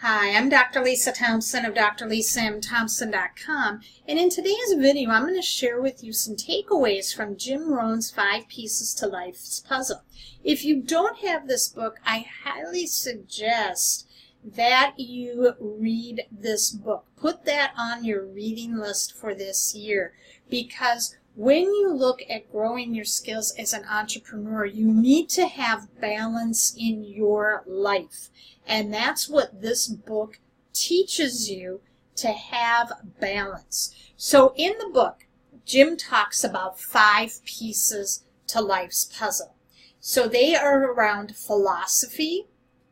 Hi, I'm Dr. Lisa Thompson of drlisamthompson.com, and in today's video I'm going to share with you some takeaways from Jim Rohn's 5 Pieces to Life's Puzzle. If you don't have this book, I highly suggest that you read this book. Put that on your reading list for this year, because when you look at growing your skills as an entrepreneur, you need to have balance in your life. And that's what this book teaches you, to have balance. So in the book, Jim talks about 5 pieces to life's puzzle. So they are around philosophy,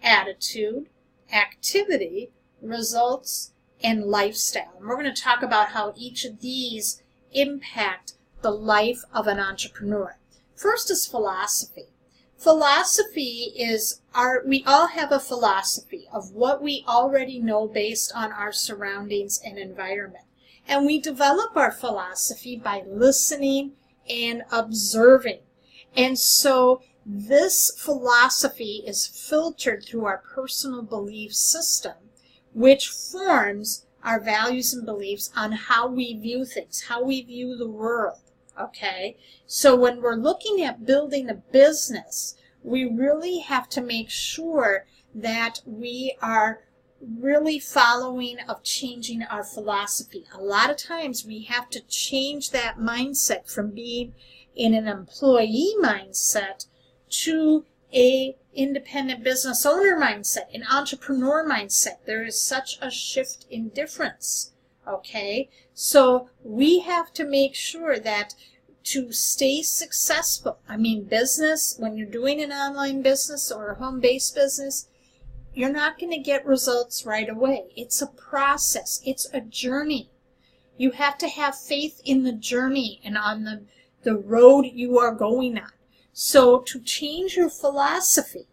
attitude, activity, results, and lifestyle. And we're going to talk about how each of these impact the life of an entrepreneur. First is philosophy. Philosophy is we all have a philosophy of what we already know based on our surroundings and environment. And we develop our philosophy by listening and observing. And so this philosophy is filtered through our personal belief system, which forms our values and beliefs on how we view things, how we view the world. Okay, so when we're looking at building a business, we really have to make sure that we are really following of changing our philosophy. A lot of times we have to change that mindset from being in an employee mindset to a independent business owner mindset, an entrepreneur mindset. There is such a shift in difference. Okay, so we have to make sure that to stay successful, business, when you're doing an online business or a home-based business, you're not going to get results right away. It's a process. It's a journey. You have to have faith in the journey and on the road you are going on. So to change your philosophy,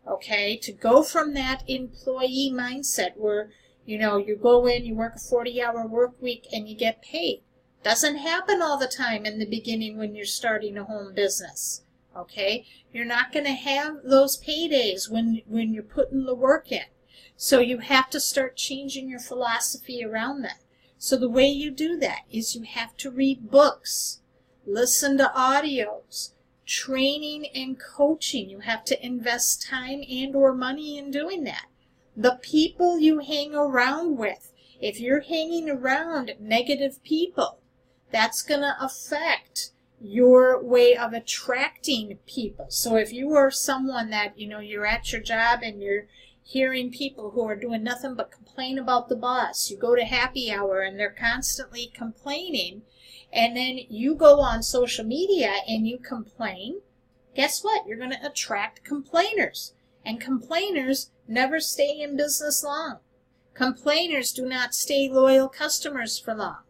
okay, to go from that employee mindset where you go in, you work a 40-hour work week, and you get paid. Doesn't happen all the time in the beginning when you're starting a home business. Okay? You're not going to have those paydays when you're putting the work in. So you have to start changing your philosophy around that. So the way you do that is you have to read books, listen to audios, training and coaching. You have to invest time and or money in doing that. The people you hang around with. If you're hanging around negative people, that's going to affect your way of attracting people. So if you are someone that, you're at your job and you're hearing people who are doing nothing but complain about the boss, you go to happy hour and they're constantly complaining, and then you go on social media and you complain, guess what? You're going to attract complainers. And complainers never stay in business long. Complainers do not stay loyal customers for long.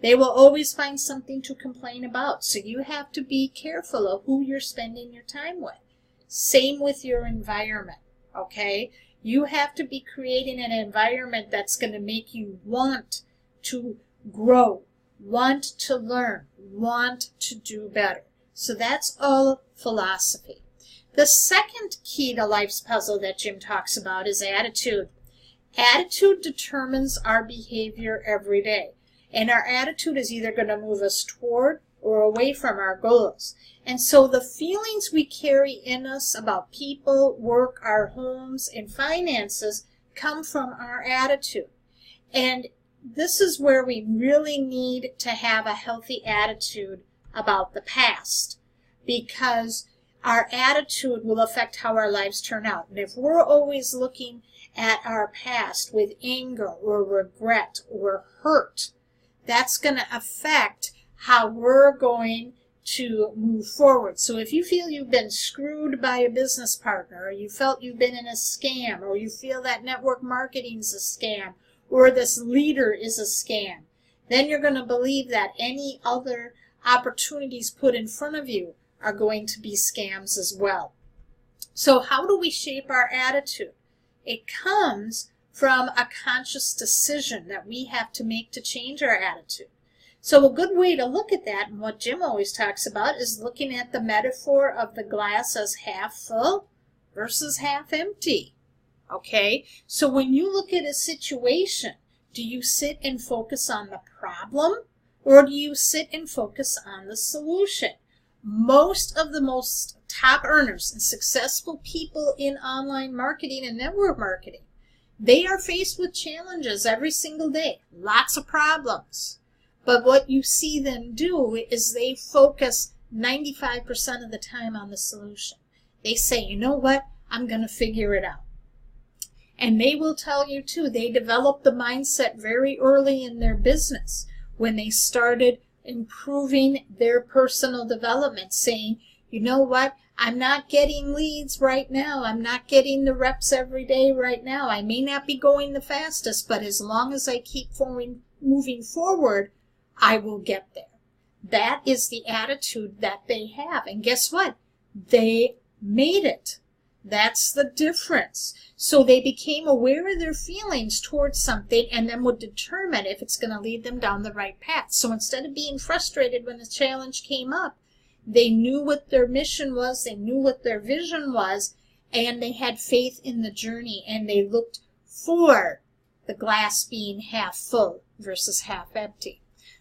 They will always find something to complain about. So you have to be careful of who you're spending your time with. Same with your environment, okay? You have to be creating an environment that's going to make you want to grow, want to learn, want to do better. So that's all philosophy. The second key to life's puzzle that Jim talks about is attitude. Attitude determines our behavior every day. And our attitude is either going to move us toward or away from our goals. And so the feelings we carry in us about people, work, our homes, and finances come from our attitude. And this is where we really need to have a healthy attitude about the past, because our attitude will affect how our lives turn out. And if we're always looking at our past with anger or regret or hurt, that's going to affect how we're going to move forward. So if you feel you've been screwed by a business partner, or you felt you've been in a scam, or you feel that network marketing is a scam, or this leader is a scam, then you're going to believe that any other opportunities put in front of you are going to be scams as well. So how do we shape our attitude? It comes from a conscious decision that we have to make to change our attitude. So a good way to look at that, and what Jim always talks about, is looking at the metaphor of the glass as half full versus half empty. Okay? So when you look at a situation, do you sit and focus on the problem, or do you sit and focus on the solution? Most of the most top earners and successful people in online marketing and network marketing, they are faced with challenges every single day, lots of problems. But what you see them do is they focus 95% of the time on the solution. They say, you know what, I'm going to figure it out. And they will tell you too, they developed the mindset very early in their business when they started improving their personal development, saying, you know what, I'm not getting leads right now. I'm not getting the reps every day right now. I may not be going the fastest, but as long as I keep moving forward, I will get there. That is the attitude that they have. And guess what? They made it. That's the difference. So they became aware of their feelings towards something and then would determine if it's going to lead them down the right path. So instead of being frustrated when the challenge came up, they knew what their mission was, they knew what their vision was, and they had faith in the journey, and they looked for the glass being half full versus half empty.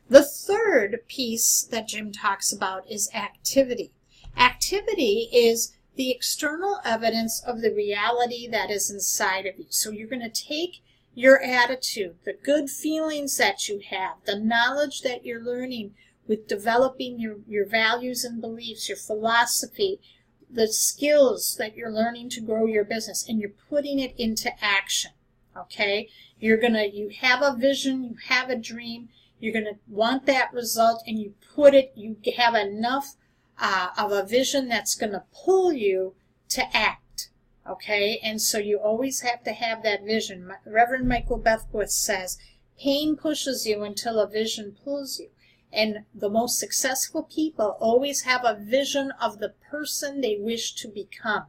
The third piece that Jim talks about is activity. Activity is the external evidence of the reality that is inside of you. So you're going to take your attitude, the good feelings that you have, the knowledge that you're learning with developing your values and beliefs, your philosophy, the skills that you're learning to grow your business, and you're putting it into action. Okay? You have a vision, you have a dream, you're going to want that result, and you have enough of a vision that's going to pull you to act. Okay? And so you always have to have that vision. Reverend Michael Beckwith says, pain pushes you until a vision pulls you. And the most successful people always have a vision of the person they wish to become.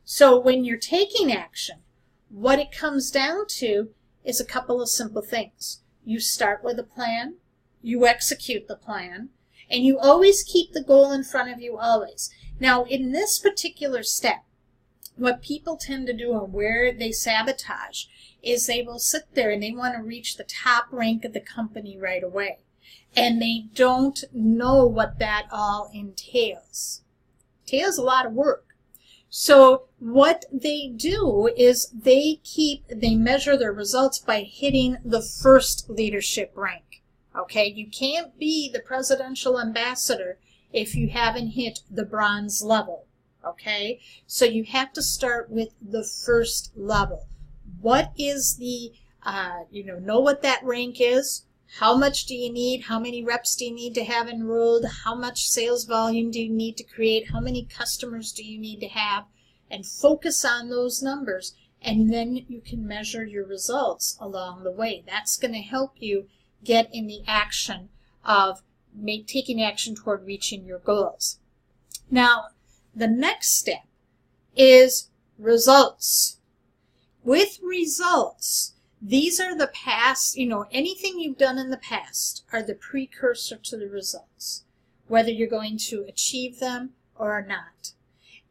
So when you're taking action, what it comes down to is a couple of simple things. You start with a plan, you execute the plan, and you always keep the goal in front of you always. Now, in this particular step, what people tend to do and where they sabotage is they will sit there and they want to reach the top rank of the company right away. And they don't know what that all entails. It entails a lot of work. So what they do is they measure their results by hitting the first leadership rank. Okay, you can't be the presidential ambassador if you haven't hit the bronze level. Okay, so you have to start with the first level. What is the, know what that rank is? How much do you need? How many reps do you need to have enrolled? How much sales volume do you need to create? How many customers do you need to have? And focus on those numbers, and then you can measure your results along the way. That's going to help you get in the action of taking action toward reaching your goals. Now, the next step is results. With results, these are the past, anything you've done in the past are the precursor to the results, whether you're going to achieve them or not.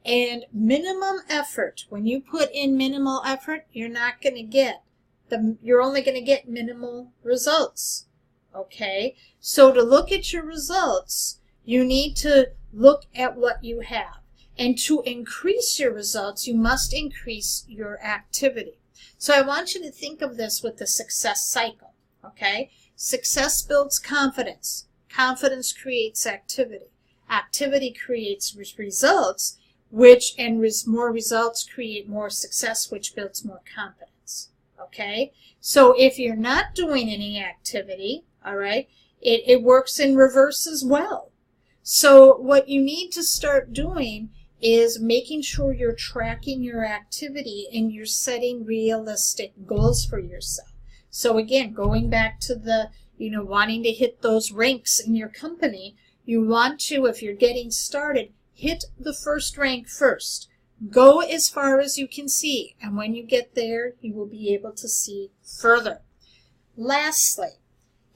And minimum effort, when you put in minimal effort, you're only going to get minimal results. Okay? So to look at your results, you need to look at what you have. And to increase your results, you must increase your activity. So I want you to think of this with the success cycle, okay? Success builds confidence. Confidence creates activity. Activity creates results, more results create more success, which builds more confidence, okay? So if you're not doing any activity, all right, it works in reverse as well. So what you need to start doing is making sure you're tracking your activity and you're setting realistic goals for yourself. So again, going back to the, wanting to hit those ranks in your company, you want to, if you're getting started, hit the first rank first. Go as far as you can see, and when you get there, you will be able to see further. Lastly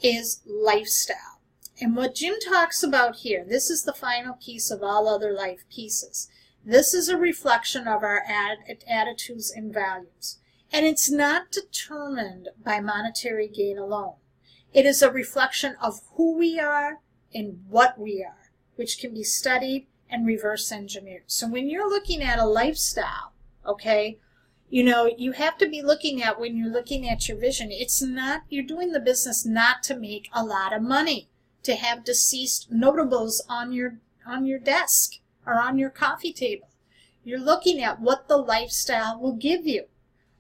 is lifestyle. And what Jim talks about here, this is the final piece of all other life pieces. This is a reflection of our attitudes and values. And it's not determined by monetary gain alone. It is a reflection of who we are and what we are, which can be studied and reverse engineered. So when you're looking at a lifestyle, okay, you know, you have to be looking at, when you're looking at your vision, it's not, you're doing the business not to make a lot of money, to have deceased notables on your desk or on your coffee table. You're looking at what the lifestyle will give you.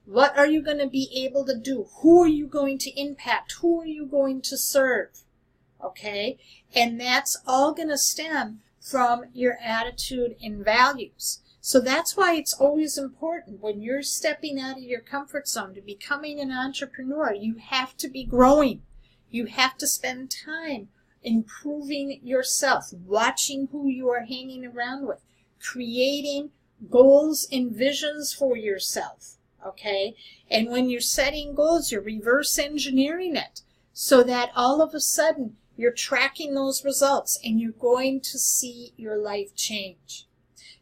What are you going to be able to do? Who are you going to impact? Who are you going to serve? Okay? And that's all going to stem from your attitude and values. So that's why it's always important when you're stepping out of your comfort zone to becoming an entrepreneur. You have to be growing. You have to spend time improving yourself, watching who you are hanging around with, creating goals and visions for yourself. Okay? And when you're setting goals, you're reverse engineering it so that all of a sudden you're tracking those results and you're going to see your life change.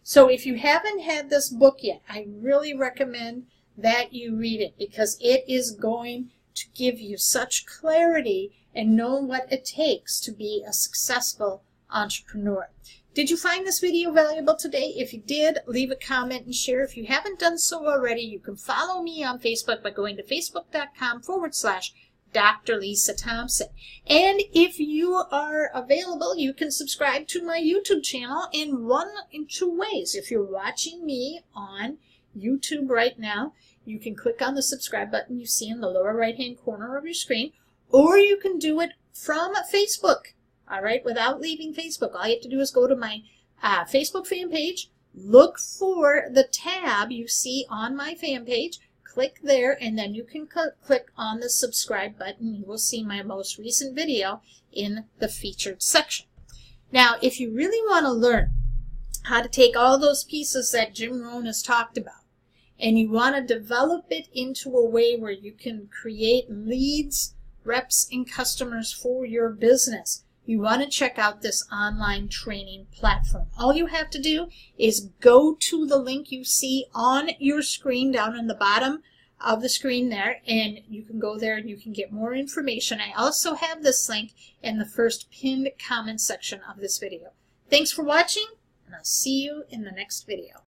So if you haven't had this book yet, I really recommend that you read it, because it is going to give you such clarity and know what it takes to be a successful entrepreneur. Did you find this video valuable today? If you did, leave a comment and share. If you haven't done so already, you can follow me on Facebook by going to facebook.com/Dr. Lisa Thompson. And if you are available, you can subscribe to my YouTube channel in two ways. If you're watching me on YouTube right now, you can click on the subscribe button you see in the lower right-hand corner of your screen, or you can do it from Facebook. All right, without leaving Facebook. All you have to do is go to my Facebook fan page, look for the tab you see on my fan page, click there, and then you can click on the subscribe button. You will see my most recent video in the featured section. Now, if you really want to learn how to take all those pieces that Jim Rohn has talked about, and you want to develop it into a way where you can create leads, reps, and customers for your business, you want to check out this online training platform. All you have to do is go to the link you see on your screen down in the bottom of the screen there, and you can go there and you can get more information. I also have this link in the first pinned comment section of this video. Thanks for watching, and I'll see you in the next video.